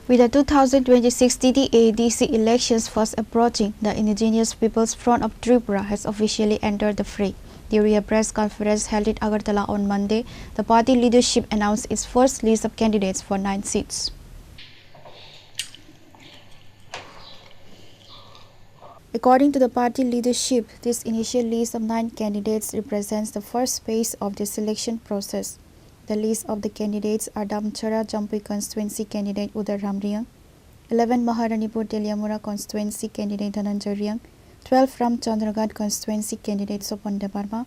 With the 2026 TTA-DC elections fast approaching, the Indigenous People's Front of Tripura has officially entered the fray. During a press conference held in Agartala on Monday, the party leadership announced its first list of candidates for 9 seats. According to the party leadership, this initial list of 9 candidates represents the first phase of the selection process. The list of the candidates are Damchara Jampui constituency candidate Udar Ramriang, 11 Maharanipur Teliamura constituency candidate Dhananjay Riang, 12 Ramchandragarh constituency candidate Sopan Debarma,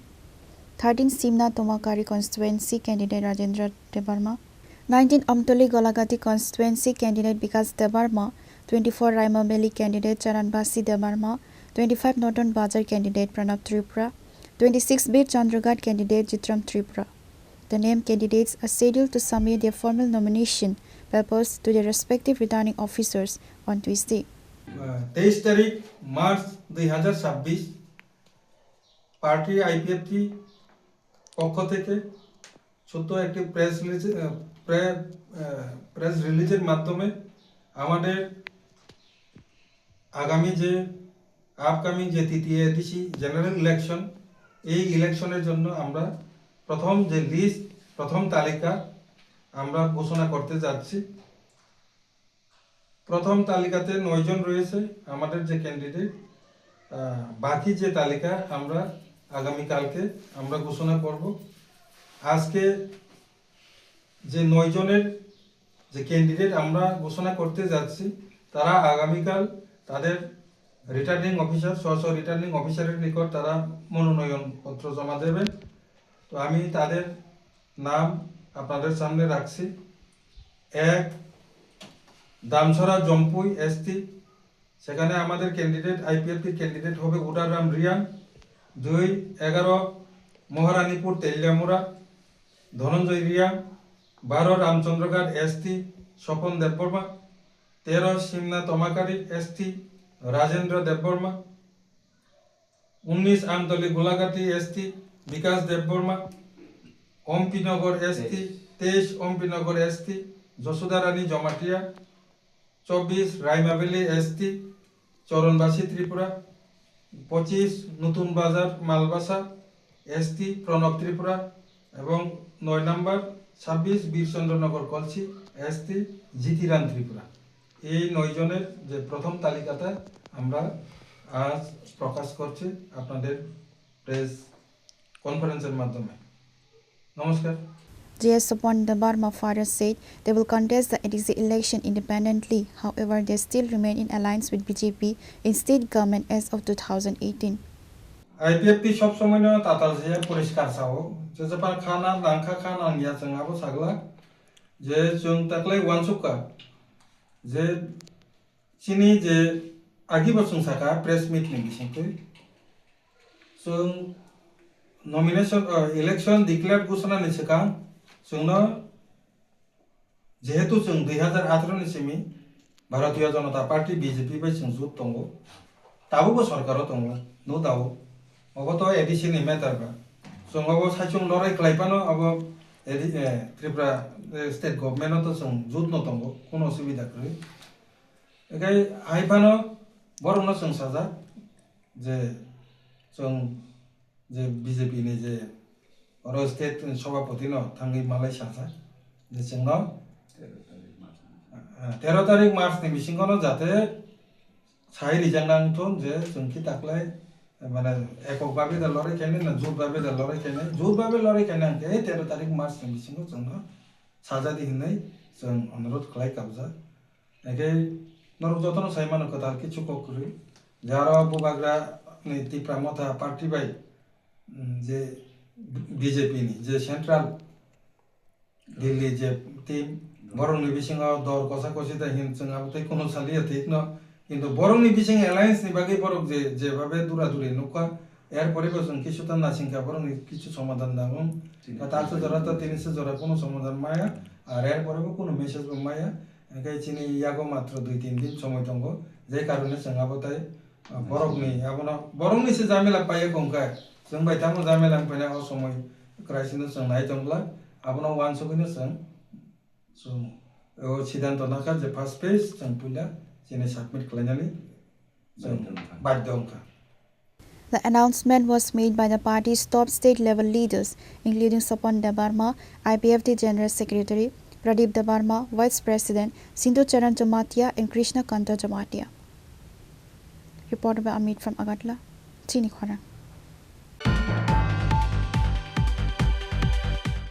13 Simna Tomakari constituency candidate Rajendra Debarma, 19 Amtoli Golagati constituency candidate Vikas Debarma, 24 Raima Valley candidate Charanbasi Debarma, 25 Northern Bazar candidate Pranab Tripura, 26 Bir Chandragarh candidate Jitram Tripura. The named candidates are scheduled to submit their formal nomination papers to their respective returning officers on Tuesday. 23 तारीख मार्च 2026 party IPFT পক্ষ থেকে ছোট একটি press রিলিজের মাধ্যমে আমাদের আগামী যে upcoming যে তৃতীয় এডিসি জেনারেল ইলেকশন এই ইলেকশনের জন্য আমরা প্রথম তালিকা আমরা ঘোষণা করতে যাচ্ছি। প্রথম তালিকাতে 9 জন রয়েছে আমাদের যে ক্যান্ডিডেট, বাকি যে তালিকা আমরা আগামী কালকে আমরা ঘোষণা করব। আজকে যে 9 জনের যে ক্যান্ডিডেট আমরা ঘোষণা করতে যাচ্ছি তারা আগামীকাল তাদের রিটার্নিং অফিসার সহ রিটার্নিং অফিসারের নিকট তারা মনোনয়ন পত্র জমা দেবেন। তো আমি তাদের নাম আপনাদের সামনে রাখছি। 1 দামছড়া জম্পুই এসটি, সেখানে আমাদের ক্যান্ডিডেট আইপিএফটি ক্যান্ডিডেট হবে Udar Ram Reang. 2 11 Maharanipur Teliamura Dhananjay Reang. 12 Ramchandragarh ST Swapan Debbarma. 13 Simna Tamakari ST Rajendra Debbarma. 19 Amtali Golaghati ST Bikash Debbarma. Ampinagar ST 23 Ampinagar ST Jashoda Rani Jamatia. 24 Raima Valley ST Charanbasi Tripura. 25 Natun বাজার মালবাসা এসটি প্রণব ত্রিপুরা এবং 9 নম্বর 26 বীরচন্দ্রনগর কলসি এসটি জিতিরাম ত্রিপুরা। এই 9 জনের যে প্রথম তালিকাটা আমরা আজ প্রকাশ করছি আপনাদের প্রেস কনফারেন্সের মাধ্যমে। নমস্কার। J.S. Sopan Debarma further said they will contest the ADC election independently. However, they still remain in alliance with BJP in state government as of 2018. IPFT सब समय न ताताल जे परिष्कार सावो जे जपान खाना लांखा खाना निया जोंहाबो सागला जे जों तकलाई वानसुका जे चिनी जे आगिबो जों साका प्रेस मीटिंग बिसिंखै जों नमिनेशन इलेक्शन डिक्लेयर घोषणा नि सिगां जोंनो जेहेतु जों 2018 नि सिमि Bharatiya Janata party BJP bye जों जुट दंगो दाबो सरकाराव दंगो नो दाबो अबतो एडिसि नि मेटारबा जों अब साइचुं लराय क्लाइबानो अब त्रिपुरा स्टेट गभर्नमेन्ट तो जों जुट न दंगो कोनो असुबिदा गै एकाय हाइफानो बरनो जों साजा जे जों जे बीजेपी नि जे अरो स्टेट सभापति न थांगै मालाय साजा जे जोंनो 13 तारिख मार्च नि बिसिंगनो जाते साइ रिजांनांथ जे जोंखि ताकलाय माने एকক भाबे दा लराय खायने ना जुट भाबे दा लराय खायने आंके 13 तारिख मार्च नि बिसिंगो जोंनो साजा दिहनै जों अनुरोध खालाय काबजा एके नरक जतन साइमानो कथार किछु ककरि जारा बुबाग्रा नि तिप्रा मथा पार्टी बाय जे बीजेपी नि जे सेंट्रल दिल्ली जे टीम बरंनि बिसिङाव दर कसा कसिदा हिन जों आबोथाय कोनो सालिया ठीक न किन्तु बरंनि बिसिङ एलायन्स नि बागै बरक जे भाबे दुरादुरि नुका एर परिबो जों किछुता नासिंका बरंनि किछु समाधान दागुम तारसो जरा त तिनिसो जरा कोनो समाधान माया आर एर परिबो कोनो मेसेज बो माया एकाय चिनि यागो मात्र 2-3 दिन समय दंगो जे कारणे जों आबोथाय बरंनि से जामेला पायो गंकाय जों बायथामो जामेला फैना अ समय क्राइसिस जों नायदोंब्ला आबोनाव वानसुगैनो जों सिद्धांत नाका जे फर्स्ट पेज जों पुला जेने सबमिट खालामनानै जों बाध्य अंखा The announcement was made by the party's top state-level leaders, including Sopon Debarma, IPFT General Secretary, Pradeep Debarma, Vice President, Sindhu Charan Jamatia, and Krishna Kanta Jamatia. Reported by Amit from Agatla, Chini Khorang.